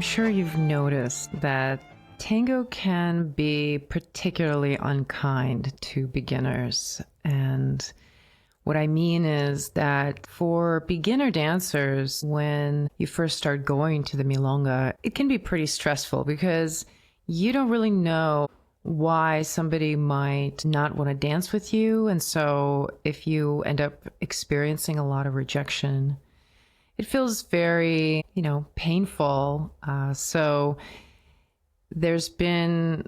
I'm sure you've noticed that tango can be particularly unkind to beginners. And what I mean is that for beginner dancers, when you first start going to the milonga, it can be pretty stressful because you don't really know why somebody might not want to dance with you. And so if you end up experiencing a lot of rejection, it feels very, painful. So there's been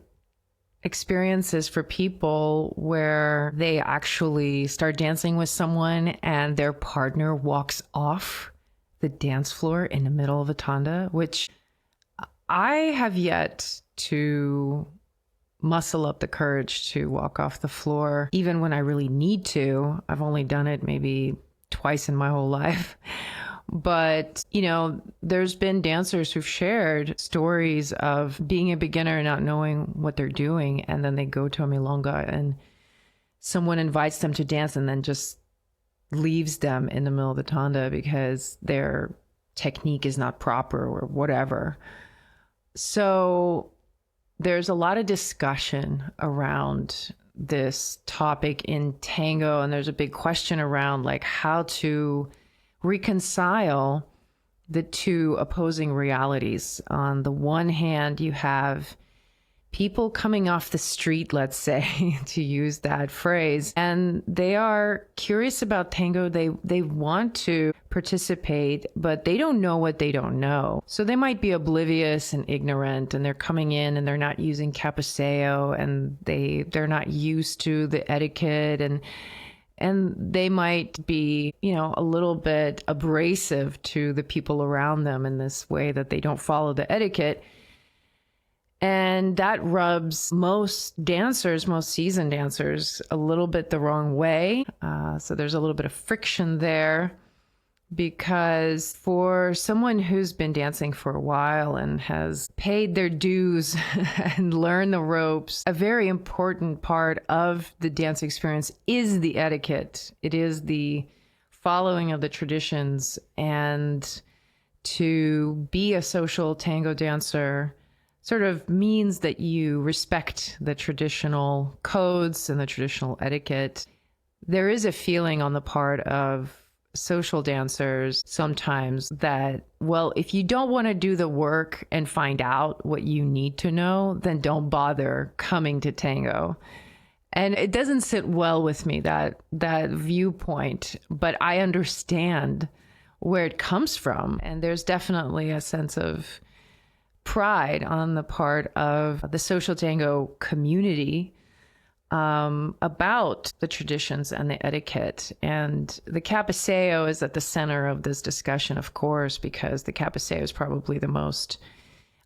experiences for people where they actually start dancing with someone and their partner walks off the dance floor in the middle of a tanda, which I have yet to muscle up the courage to walk off the floor, even when I really need to. I've only done it maybe twice in my whole life. But, there's been dancers who've shared stories of being a beginner and not knowing what they're doing. And then they go to a milonga and someone invites them to dance and then just leaves them in the middle of the tanda because their technique is not proper or whatever. So there's a lot of discussion around this topic in tango. And there's a big question around how to reconcile the two opposing realities. On the one hand, you have people coming off the street, let's say, to use that phrase, and they are curious about tango. They want to participate, but they don't know what they don't know. So they might be oblivious and ignorant, and they're coming in and they're not using capaceo, and they're not used to the etiquette, and they might be, a little bit abrasive to the people around them in this way that they don't follow the etiquette. And that rubs most seasoned dancers, a little bit the wrong way. So there's a little bit of friction there, because for someone who's been dancing for a while and has paid their dues and learned the ropes, a very important part of the dance experience is the etiquette. It is the following of the traditions. And to be a social tango dancer sort of means that you respect the traditional codes and the traditional etiquette. There is a feeling on the part of social dancers sometimes that, well, if you don't want to do the work and find out what you need to know, then don't bother coming to tango. And it doesn't sit well with me, that viewpoint, but I understand where it comes from. And there's definitely a sense of pride on the part of the social tango community about the traditions and the etiquette. And the capaceo is at the center of this discussion, of course, because the capaceo is probably the most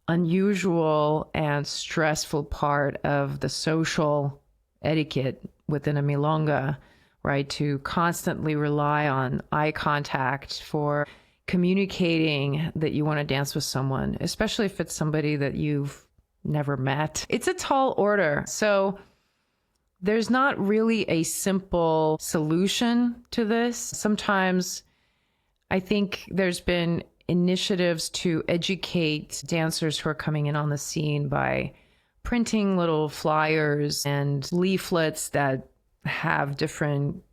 unusual and stressful part of the social etiquette within a milonga, right? To constantly rely on eye contact for communicating that you want to dance with someone, especially if it's somebody that you've never met. It's a tall order. So there's not really a simple solution to this. Sometimes I think there's been initiatives to educate dancers who are coming in on the scene by printing little flyers and leaflets that have different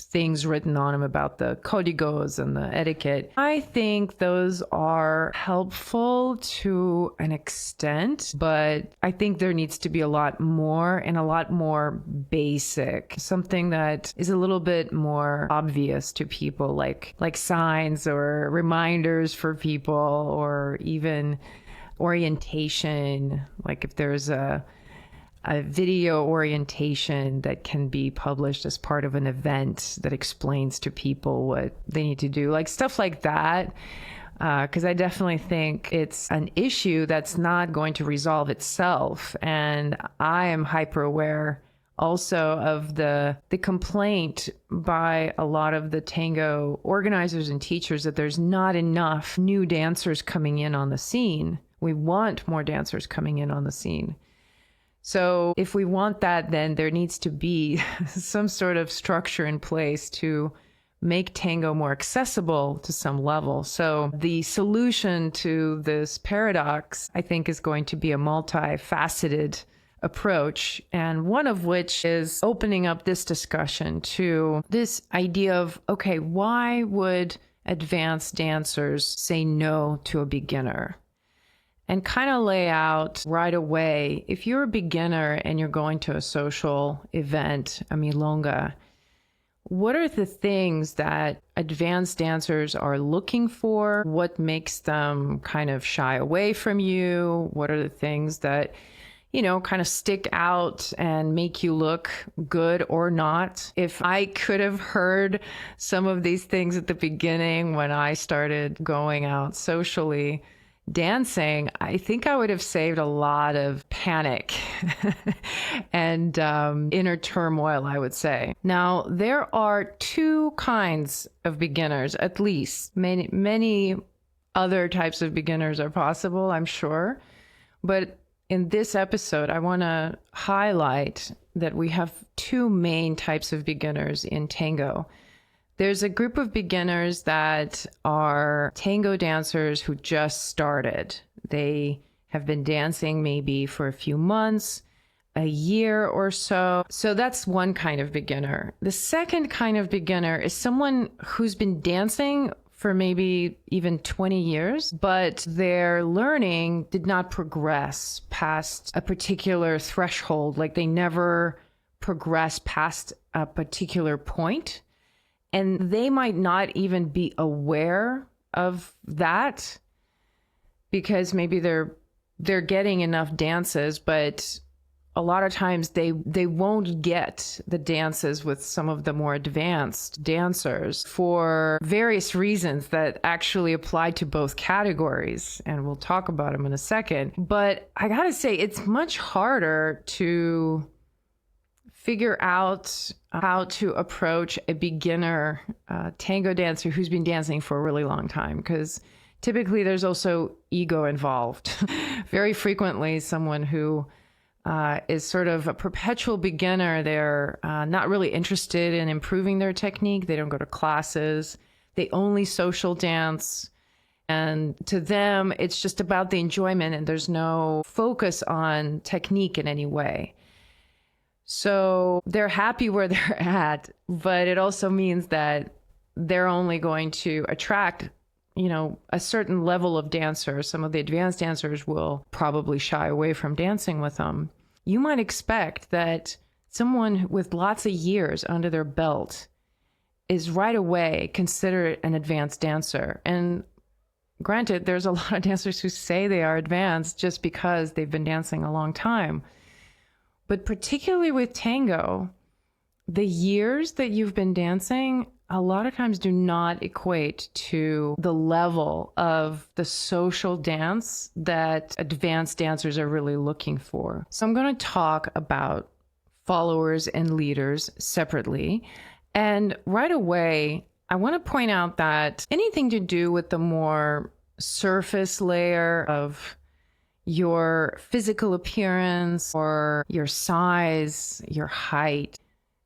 things written on them about the códigos and the etiquette. I think those are helpful to an extent, but I think there needs to be a lot more and a lot more basic, something that is a little bit more obvious to people, like signs or reminders for people, or even orientation, like if there's a video orientation that can be published as part of an event that explains to people what they need to do, like stuff like that. Because I definitely think it's an issue that's not going to resolve itself. And I am hyper aware also of the complaint by a lot of the tango organizers and teachers that there's not enough new dancers coming in on the scene. We want more dancers coming in on the scene. So if we want that, then there needs to be some sort of structure in place to make tango more accessible to some level. So the solution to this paradox, I think, is going to be a multifaceted approach, and one of which is opening up this discussion to this idea of, okay, why would advanced dancers say no to a beginner? And kind of lay out right away, if you're a beginner and you're going to a social event, a milonga, what are the things that advanced dancers are looking for? What makes them kind of shy away from you? What are the things that, kind of stick out and make you look good or not? If I could have heard some of these things at the beginning when I started going out socially dancing, I think I would have saved a lot of panic and inner turmoil, I would say. Now, there are two kinds of beginners, at least. Many other types of beginners are possible, I'm sure. But in this episode, I want to highlight that we have two main types of beginners in tango. There's a group of beginners that are tango dancers who just started. They have been dancing maybe for a few months, a year or so. So that's one kind of beginner. The second kind of beginner is someone who's been dancing for maybe even 20 years, but their learning did not progress past a particular threshold. Like they never progressed past a particular point. And they might not even be aware of that because maybe they're getting enough dances, but a lot of times they won't get the dances with some of the more advanced dancers for various reasons that actually apply to both categories. And we'll talk about them in a second. But I gotta say, it's much harder to figure out how to approach a beginner tango dancer who's been dancing for a really long time, because typically there's also ego involved. Very frequently, someone who is sort of a perpetual beginner, they're not really interested in improving their technique. They don't go to classes. They only social dance. And to them, it's just about the enjoyment, and there's no focus on technique in any way. So they're happy where they're at, but it also means that they're only going to attract, a certain level of dancers. Some of the advanced dancers will probably shy away from dancing with them. You might expect that someone with lots of years under their belt is right away considered an advanced dancer. And granted, there's a lot of dancers who say they are advanced just because they've been dancing a long time. But particularly with tango, the years that you've been dancing a lot of times do not equate to the level of the social dance that advanced dancers are really looking for. So I'm going to talk about followers and leaders separately. And right away, I want to point out that anything to do with the more surface layer of your physical appearance or your size, your height,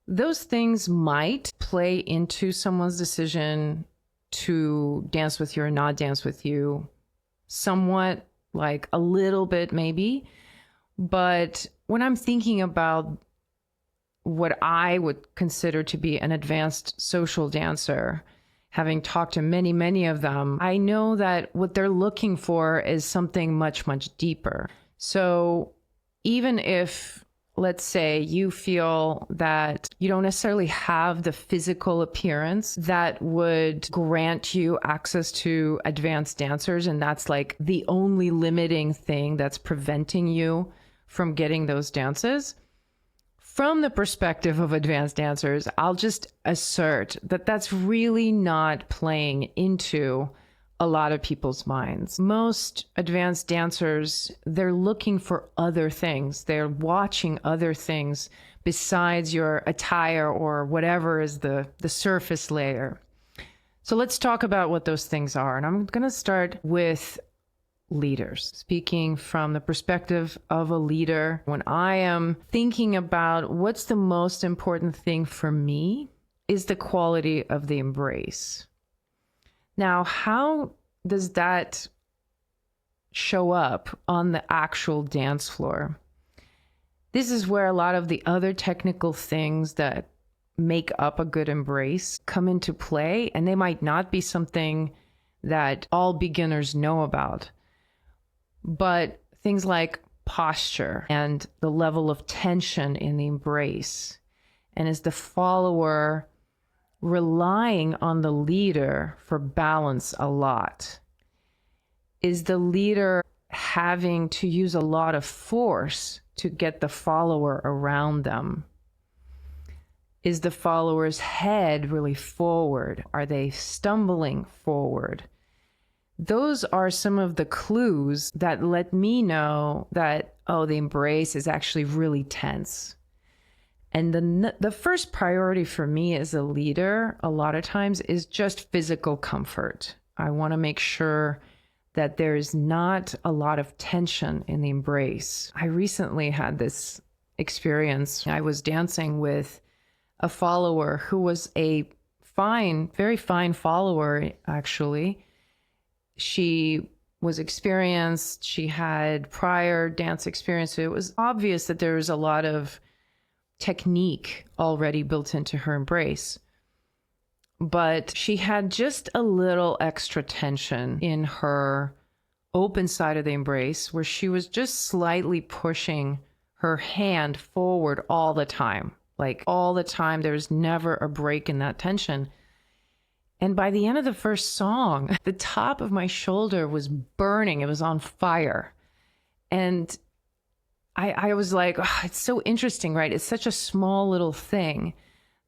those things might play into someone's decision to dance with you or not dance with you somewhat, like a little bit maybe. But when I'm thinking about what I would consider to be an advanced social dancer, having talked to many, many of them, I know that what they're looking for is something much, much deeper. So even if, let's say, you feel that you don't necessarily have the physical appearance that would grant you access to advanced dancers, and that's like the only limiting thing that's preventing you from getting those dances, from the perspective of advanced dancers, I'll just assert that that's really not playing into a lot of people's minds. Most advanced dancers, they're looking for other things. They're watching other things besides your attire or whatever is the surface layer. So let's talk about what those things are. And I'm going to start with leaders. Speaking from the perspective of a leader, when I am thinking about what's the most important thing for me is the quality of the embrace. Now, how does that show up on the actual dance floor? This is where a lot of the other technical things that make up a good embrace come into play, and they might not be something that all beginners know about. But things like posture and the level of tension in the embrace, and is the follower relying on the leader for balance a lot? Is the leader having to use a lot of force to get the follower around them? Is the follower's head really forward? Are they stumbling forward? Those are some of the clues that let me know that, oh, the embrace is actually really tense. And the first priority for me as a leader, a lot of times, is just physical comfort. I want to make sure that there's not a lot of tension in the embrace. I recently had this experience. I was dancing with a follower who was a fine, very fine follower, actually. She was experienced. She had prior dance experience. So it was obvious that there was a lot of technique already built into her embrace. But she had just a little extra tension in her open side of the embrace, where she was just slightly pushing her hand forward all the time. Like all the time, there's never a break in that tension. And by the end of the first song, the top of my shoulder was burning. It was on fire. And I was like, oh, it's so interesting, right? It's such a small little thing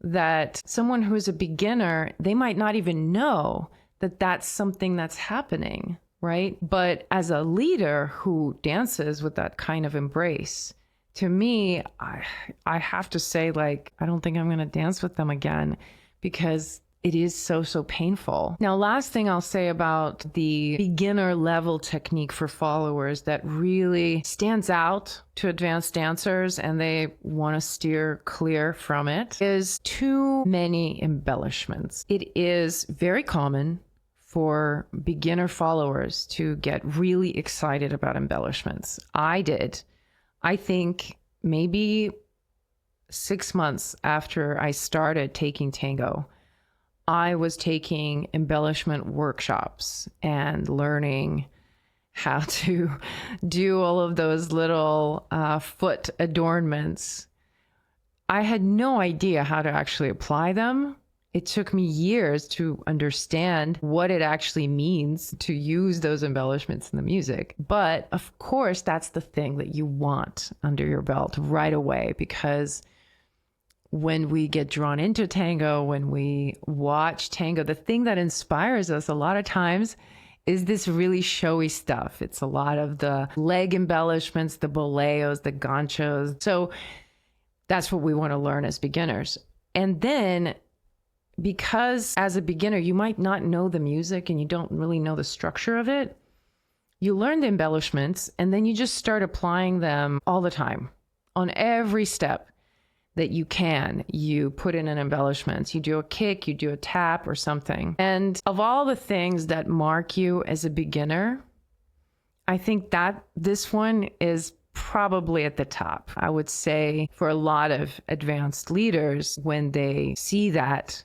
that someone who's a beginner, they might not even know that that's something that's happening, right? But as a leader who dances with that kind of embrace, to me, I have to say, like, I don't think I'm going to dance with them again, because it is so painful. Now, last thing I'll say about the beginner level technique for followers that really stands out to advanced dancers and they want to steer clear from it is too many embellishments. It is very common for beginner followers to get really excited about embellishments. I did. I think maybe 6 months after I started taking tango, I was taking embellishment workshops and learning how to do all of those little foot adornments. I had no idea how to actually apply them. It took me years to understand what it actually means to use those embellishments in the music. But of course, that's the thing that you want under your belt right away, because when we get drawn into tango, when we watch tango, the thing that inspires us a lot of times is this really showy stuff. It's a lot of the leg embellishments, the boleos, the ganchos. So that's what we want to learn as beginners. And then, because as a beginner, you might not know the music and you don't really know the structure of it, you learn the embellishments and then you just start applying them all the time on every step that you can. You put in an embellishment, you do a kick, you do a tap or something. And of all the things that mark you as a beginner, I think that this one is probably at the top. I would say for a lot of advanced leaders, when they see that,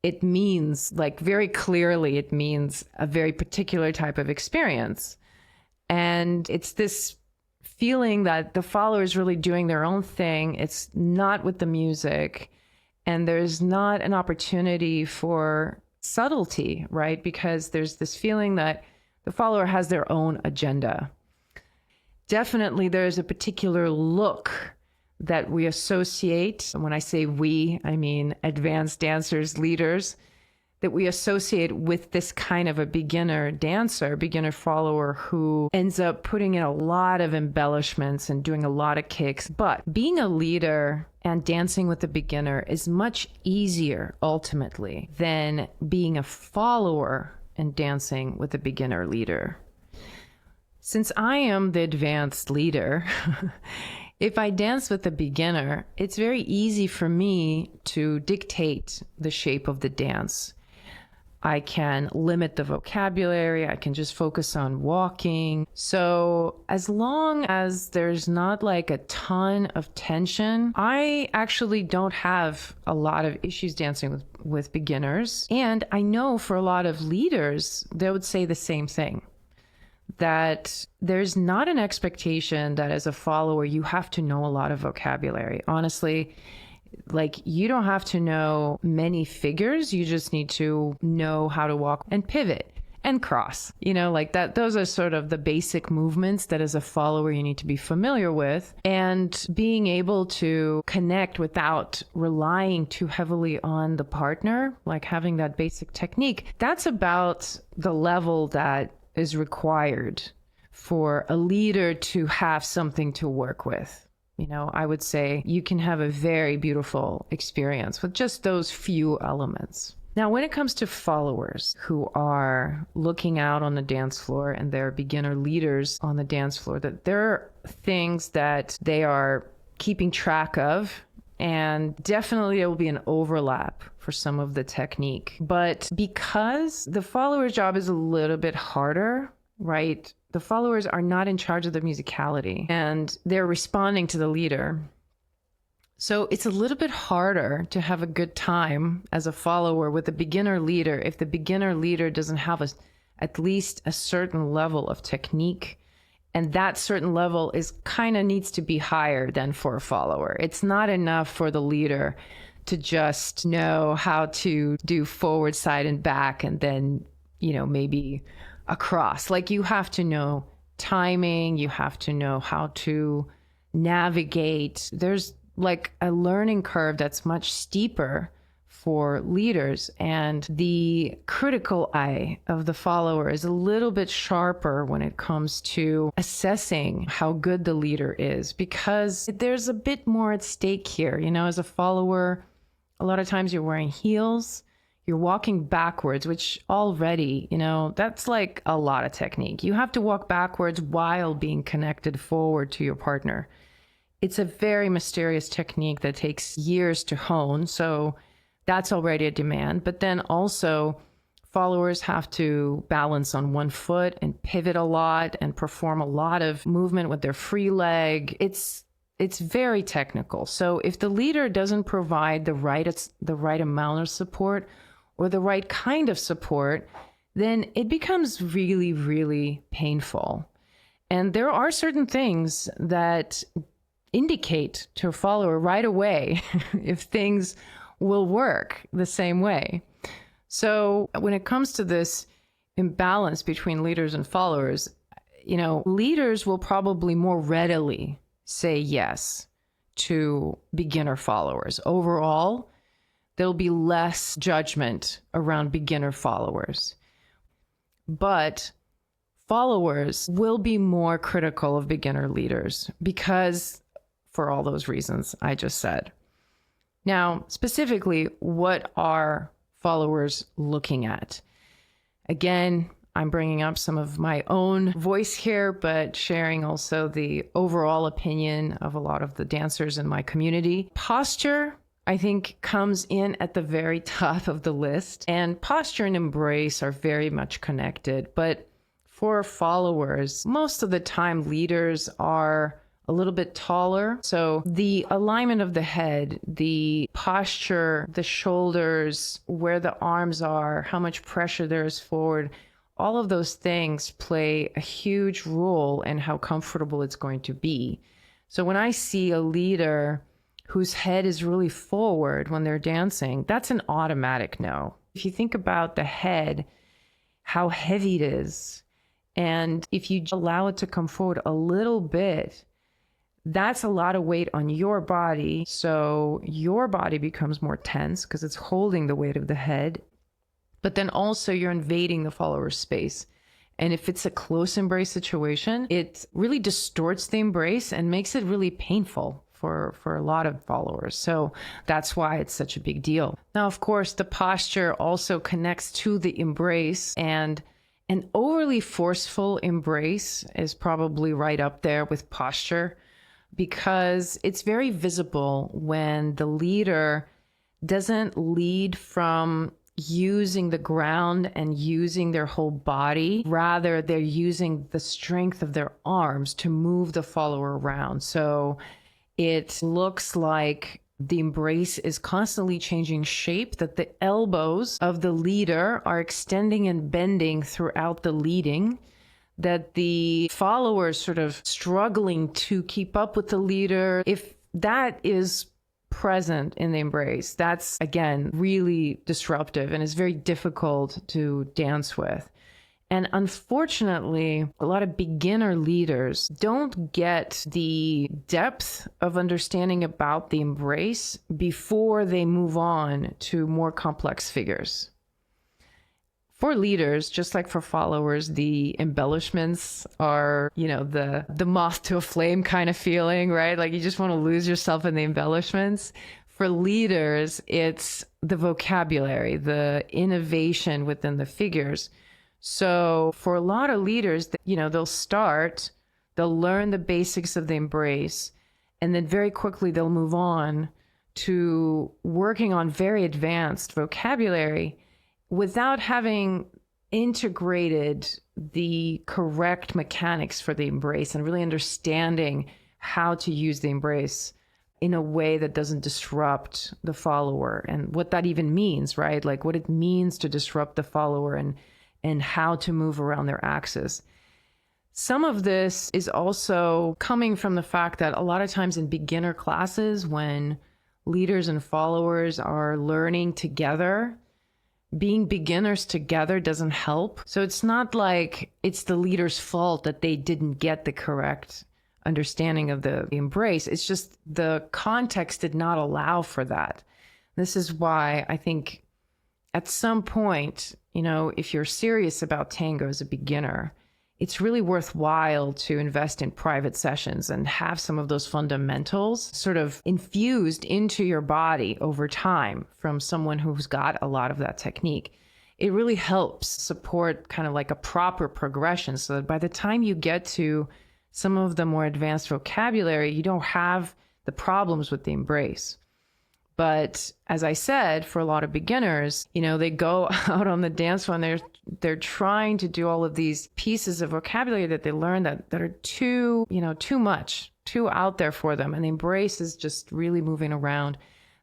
it means, like, very clearly, it means a very particular type of experience. And it's this feeling that the follower is really doing their own thing. It's not with the music, and there's not an opportunity for subtlety, right? Because there's this feeling that the follower has their own agenda. Definitely there's a particular look that we associate. And when I say we, I mean advanced dancers, leaders, that we associate with this kind of a beginner dancer, beginner follower who ends up putting in a lot of embellishments and doing a lot of kicks. But being a leader and dancing with a beginner is much easier ultimately than being a follower and dancing with a beginner leader. Since I am the advanced leader, If I dance with a beginner, it's very easy for me to dictate the shape of the dance. I can limit the vocabulary. I can just focus on walking. So as long as there's not like a ton of tension, I actually don't have a lot of issues dancing with beginners. And I know for a lot of leaders, they would say the same thing, that there's not an expectation that as a follower, you have to know a lot of vocabulary. Honestly, like, you don't have to know many figures. You just need to know how to walk and pivot and cross, like that. Those are sort of the basic movements that as a follower you need to be familiar with, and being able to connect without relying too heavily on the partner, like having that basic technique. That's about the level that is required for a leader to have something to work with. I would say you can have a very beautiful experience with just those few elements. Now, when it comes to followers who are looking out on the dance floor and they're beginner leaders on the dance floor, that there are things that they are keeping track of, and definitely there will be an overlap for some of the technique. But because the follower's job is a little bit harder, right? The followers are not in charge of the musicality and they're responding to the leader. So it's a little bit harder to have a good time as a follower with a beginner leader if the beginner leader doesn't have at least a certain level of technique. And that certain level needs to be higher than for a follower. It's not enough for the leader to just know how to do forward, side, and back, and then, maybe across. Like, you have to know timing, you have to know how to navigate. There's like a learning curve that's much steeper for leaders, and the critical eye of the follower is a little bit sharper when it comes to assessing how good the leader is, because there's a bit more at stake here. As a follower, a lot of times you're wearing heels, you're walking backwards, which already, that's like a lot of technique. You have to walk backwards while being connected forward to your partner. It's a very mysterious technique that takes years to hone. So that's already a demand. But then also, followers have to balance on one foot and pivot a lot and perform a lot of movement with their free leg. It's very technical. So if the leader doesn't provide the right amount of support or the right kind of support, then it becomes really, really painful. And there are certain things that indicate to a follower right away if things will work the same way. So when it comes to this imbalance between leaders and followers, leaders will probably more readily say yes to beginner followers. Overall, there'll be less judgment around beginner followers. But followers will be more critical of beginner leaders because for all those reasons I just said. Now, specifically, what are followers looking at? Again, I'm bringing up some of my own voice here, but sharing also the overall opinion of a lot of the dancers in my community. Posture, I think, comes in at the very top of the list, and posture and embrace are very much connected. But for followers, most of the time leaders are a little bit taller. So the alignment of the head, the posture, the shoulders, where the arms are, how much pressure there is forward, all of those things play a huge role in how comfortable it's going to be. So when I see a leader whose head is really forward when they're dancing, that's an automatic no. If you think about the head, how heavy it is, and if you allow it to come forward a little bit, that's a lot of weight on your body. So your body becomes more tense because it's holding the weight of the head. But then also you're invading the follower's space. And if it's a close embrace situation, it really distorts the embrace and makes it really painful for a lot of followers. So that's why it's such a big deal. Now, of course, the posture also connects to the embrace, and an overly forceful embrace is probably right up there with posture. because it's very visible when the leader doesn't lead from using the ground and using their whole body. Rather, they're using the strength of their arms to move the follower around. So it looks like the embrace is constantly changing shape, that the elbows of the leader are extending and bending throughout the leading, that the followers sort of struggling to keep up with the leader. If that is present in the embrace, that's again really disruptive and is very difficult to dance with. And unfortunately, a lot of beginner leaders don't get the depth of understanding about the embrace before they move on to more complex figures. For leaders, just like for followers, the embellishments are, the moth to a flame kind of feeling, right? Like you just want to lose yourself in the embellishments. For leaders, it's the vocabulary, the innovation within the figures. So for a lot of leaders, they'll learn the basics of the embrace, and then very quickly they'll move on to working on very advanced vocabulary without having integrated the correct mechanics for the embrace and really understanding how to use the embrace in a way that doesn't disrupt the follower, and what that even means, right? Like what it means to disrupt the follower and how to move around their axis. Some of this is also coming from the fact that a lot of times in beginner classes, when leaders and followers are learning together, being beginners together doesn't help. So it's not like it's the leader's fault that they didn't get the correct understanding of the embrace. It's just the context did not allow for that. This is why I think at some point, if you're serious about tango as a beginner, it's really worthwhile to invest in private sessions and have some of those fundamentals sort of infused into your body over time from someone who's got a lot of that technique. It really helps support kind of like a proper progression, so that by the time you get to some of the more advanced vocabulary, you don't have the problems with the embrace. But as I said, for a lot of beginners, they go out on the dance floor and they're trying to do all of these pieces of vocabulary that they learn that are too much, too out there for them. And the embrace is just really moving around.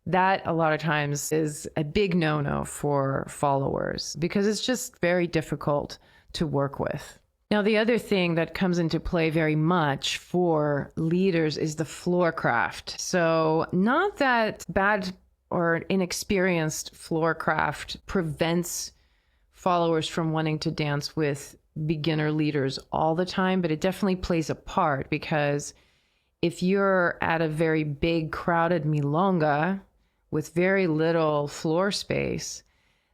That a lot of times is a big no-no for followers because it's just very difficult to work with. Now, the other thing that comes into play very much for leaders is the floor craft. So not that bad or inexperienced floor craft prevents followers from wanting to dance with beginner leaders all the time, but it definitely plays a part, because if you're at a very big crowded milonga with very little floor space,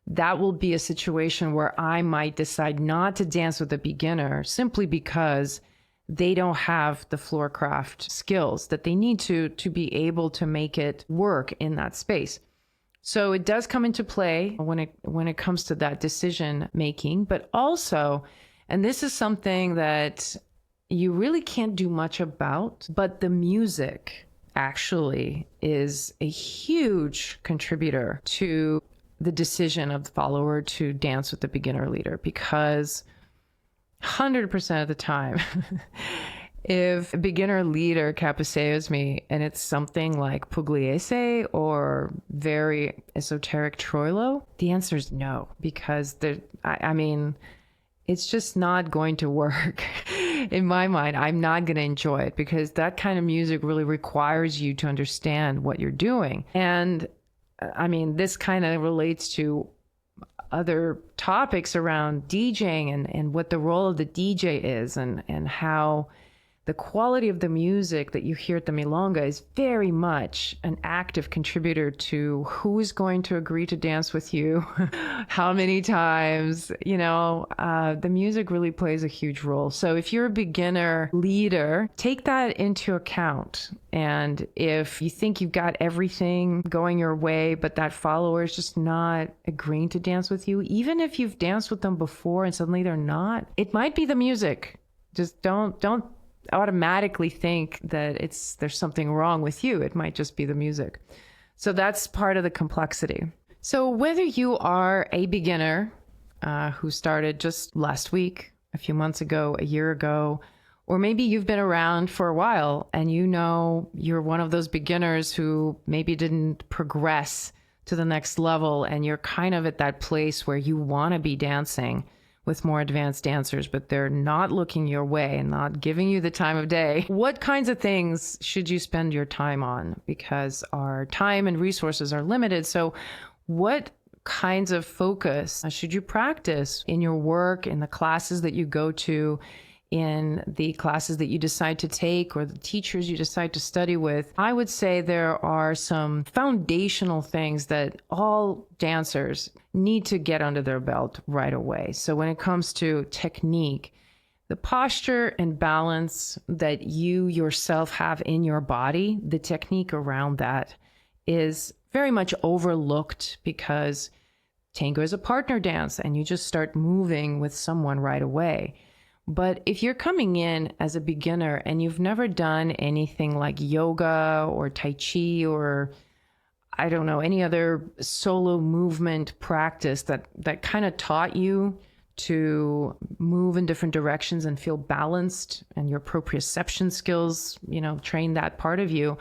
that will be a situation where I might decide not to dance with a beginner simply because they don't have the floor craft skills that they need to be able to make it work in that space. So it does come into play when it comes to that decision making, but also, and this is something that you really can't do much about, but the music actually is a huge contributor to the decision of the follower to dance with the beginner leader, because 100% of the time, if a beginner leader capuceos me and it's something like Pugliese or very esoteric Troilo, the answer is no, because it's just not going to work. In my mind, I'm not going to enjoy it, because that kind of music really requires you to understand what you're doing. And this kind of relates to other topics around DJing and what the role of the DJ is, and how the quality of the music that you hear at the milonga is very much an active contributor to who is going to agree to dance with you, how many times, the music really plays a huge role. So if you're a beginner leader, take that into account. And if you think you've got everything going your way, but that follower is just not agreeing to dance with you, even if you've danced with them before and suddenly they're not, it might be the music. Just don't automatically think that there's something wrong with you. It might just be the music. So that's part of the complexity. So whether you are a beginner who started just last week, a few months ago, a year ago, or maybe you've been around for a while and you know you're one of those beginners who maybe didn't progress to the next level, and you're kind of at that place where you want to be dancing with more advanced dancers, but they're not looking your way and not giving you the time of day. What kinds of things should you spend your time on? Because our time and resources are limited. So what kinds of focus should you practice in your work, in the classes that you go to, in the classes that you decide to take, or the teachers you decide to study with? I would say there are some foundational things that all dancers need to get under their belt right away. So when it comes to technique, the posture and balance that you yourself have in your body, the technique around that is very much overlooked because tango is a partner dance and you just start moving with someone right away. But if you're coming in as a beginner and you've never done anything like yoga or Tai Chi or, I don't know, any other solo movement practice that kind of taught you to move in different directions and feel balanced, and your proprioception skills, train that part of you,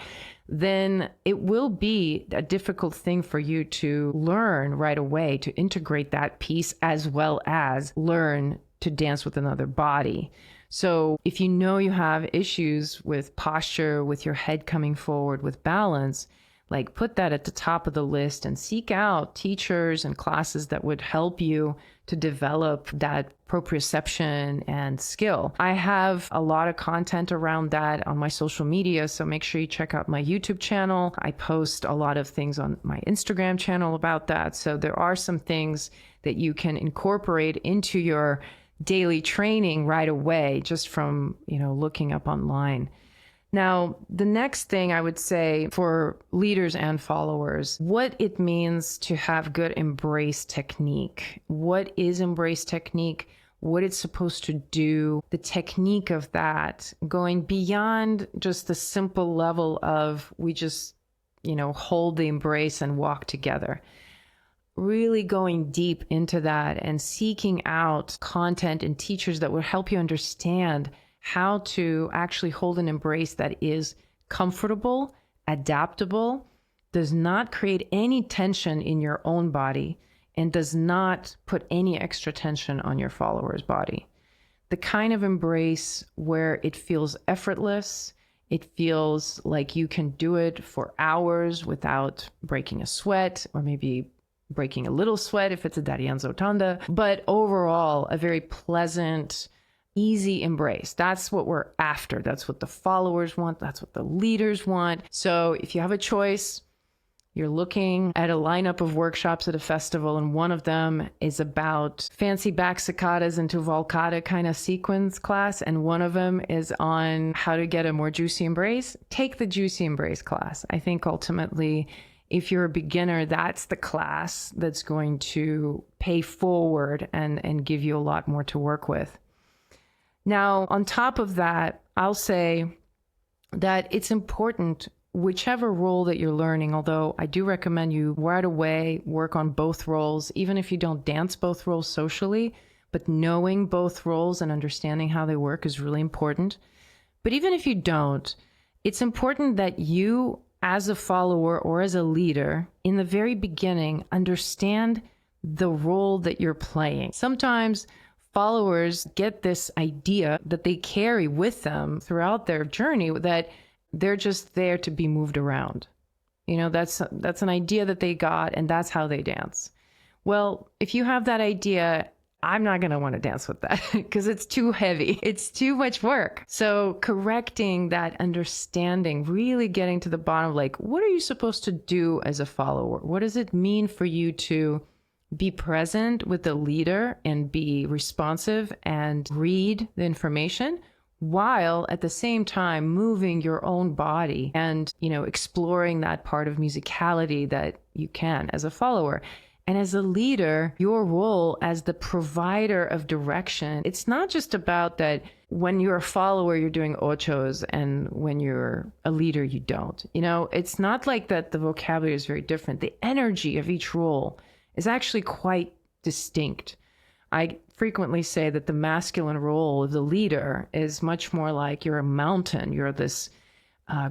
then it will be a difficult thing for you to learn right away, to integrate that piece as well as learn to dance with another body. So if you know you have issues with posture, with your head coming forward, with balance, like put that at the top of the list and seek out teachers and classes that would help you to develop that proprioception and skill. I have a lot of content around that on my social media, so make sure you check out my YouTube channel. I post a lot of things on my Instagram channel about that. So there are some things that you can incorporate into your daily training right away just from, looking up online. Now, the next thing I would say for leaders and followers, what it means to have good embrace technique. What is embrace technique? What it's supposed to do, the technique of that, going beyond just the simple level of we just, hold the embrace and walk together. Really going deep into that and seeking out content and teachers that will help you understand how to actually hold an embrace that is comfortable, adaptable, does not create any tension in your own body, and does not put any extra tension on your follower's body. The kind of embrace where it feels effortless, it feels like you can do it for hours without breaking a sweat, or maybe breaking a little sweat if it's a Darienzo Tanda, but overall a very pleasant, easy embrace. That's what we're after. That's what the followers want. That's what the leaders want. So if you have a choice, you're looking at a lineup of workshops at a festival, and one of them is about fancy back saccatas into volcata kind of sequence class, and one of them is on how to get a more juicy embrace. Take the juicy embrace class. I think ultimately, if you're a beginner, that's the class that's going to pay forward and give you a lot more to work with. Now, on top of that, I'll say that it's important, whichever role that you're learning, although I do recommend you right away work on both roles, even if you don't dance both roles socially, but knowing both roles and understanding how they work is really important. But even if you don't, it's important that you, as a follower or as a leader, in the very beginning, understand the role that you're playing. Sometimes followers get this idea that they carry with them throughout their journey that they're just there to be moved around. That's an idea that they got, and that's how they dance. Well, if you have that idea, I'm not going to want to dance with that because it's too heavy. It's too much work. So correcting that understanding, really getting to the bottom of what are you supposed to do as a follower? What does it mean for you to be present with the leader and be responsive and read the information, while at the same time moving your own body and, exploring that part of musicality that you can as a follower. And as a leader, your role as the provider of direction, it's not just about that when you're a follower, you're doing ochos, and when you're a leader, you don't. You know, it's not like that the vocabulary is very different. The energy of each role is actually quite distinct. I frequently say that the masculine role of the leader is much more like you're a mountain. You're this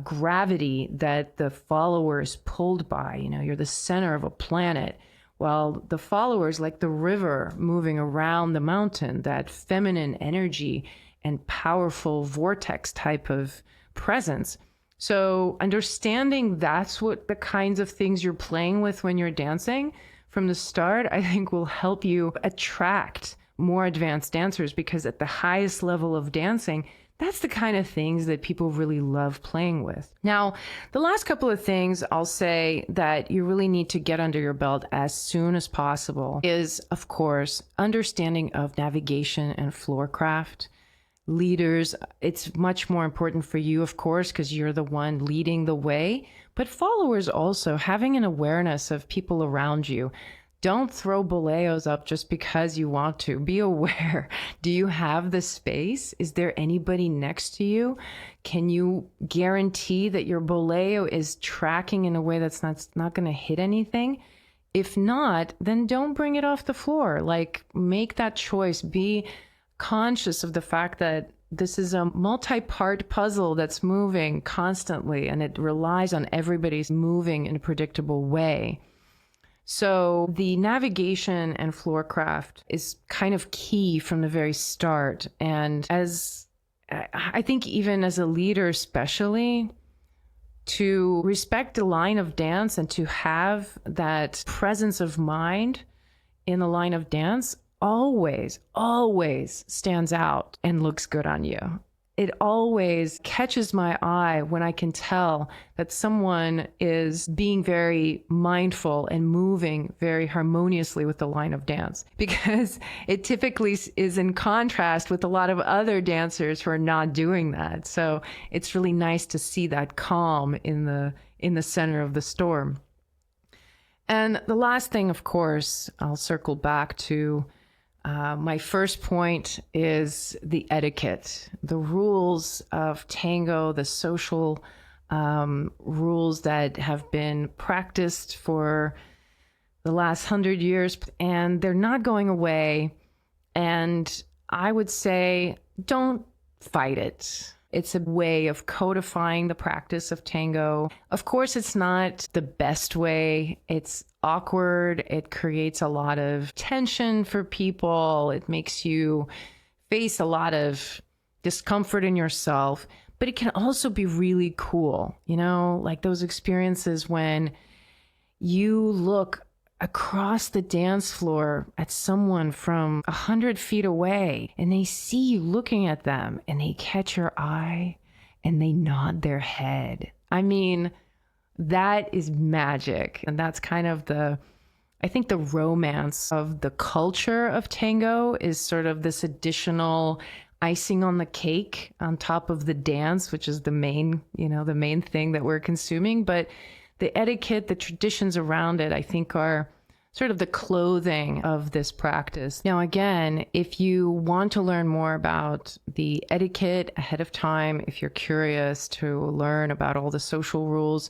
gravity that the follower is pulled by. You know, you're the center of a planet, while the follower is like the river moving around the mountain, that feminine energy and powerful vortex type of presence. So understanding that's what the kinds of things you're playing with when you're dancing from the start, I think will help you attract more advanced dancers, because at the highest level of dancing, that's the kind of things that people really love playing with. Now, the last couple of things I'll say that you really need to get under your belt as soon as possible is, of course, understanding of navigation and floor craft. Leaders, it's much more important for you, of course, because you're the one leading the way, but followers also having an awareness of people around you. Don't throw boleos up just because you want to. Be aware. Do you have the space? Is there anybody next to you? Can you guarantee that your boleo is tracking in a way that's not going to hit anything? If not, then don't bring it off the floor. Like, make that choice. Be conscious of the fact that this is a multi-part puzzle that's moving constantly, and it relies on everybody's moving in a predictable way. So the navigation and floor craft is kind of key from the very start. And as I think even as a leader, especially, to respect the line of dance and to have that presence of mind in the line of dance always stands out and looks good on you. It always catches my eye when I can tell that someone is being very mindful and moving very harmoniously with the line of dance, because it typically is in contrast with a lot of other dancers who are not doing that. So it's really nice to see that calm in the center of the storm. And the last thing, of course, I'll circle back to my first point is the etiquette, the rules of tango, the social rules that have been practiced for the last 100 years, and they're not going away. And I would say, don't fight it. It's a way of codifying the practice of tango. Of course, it's not the best way. It's awkward. It creates a lot of tension for people. It makes you face a lot of discomfort in yourself, but it can also be really cool. You know, like those experiences when you look across the dance floor at someone from 100 feet away and they see you looking at them and they catch your eye and they nod their head. I mean, that is magic. And that's kind of I think the romance of the culture of tango is sort of this additional icing on the cake on top of the dance, which is the main thing that we're consuming. But the etiquette, the traditions around it, I think are sort of the clothing of this practice. Now, again, if you want to learn more about the etiquette ahead of time, if you're curious to learn about all the social rules,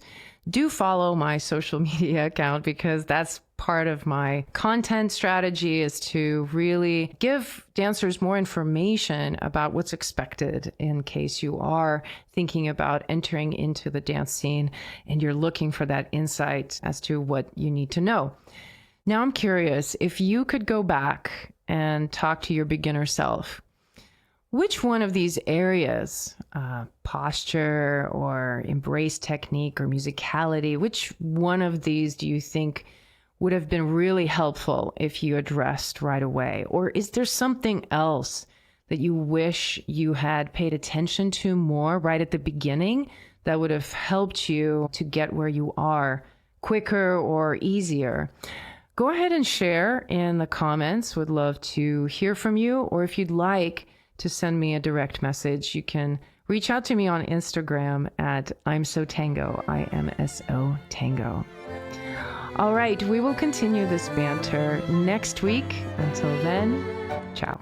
do follow my social media account, because that's part of my content strategy, is to really give dancers more information about what's expected in case you are thinking about entering into the dance scene and you're looking for that insight as to what you need to know. Now, I'm curious, if you could go back and talk to your beginner self, which one of these areas, posture or embrace technique or musicality, which one of these do you think would have been really helpful if you addressed right away? Or is there something else that you wish you had paid attention to more right at the beginning that would have helped you to get where you are quicker or easier? Go ahead and share in the comments. Would love to hear from you. Or if you'd like to send me a direct message, you can reach out to me on Instagram at ImSoTango, IMSO Tango. All right, we will continue this banter next week. Until then, ciao.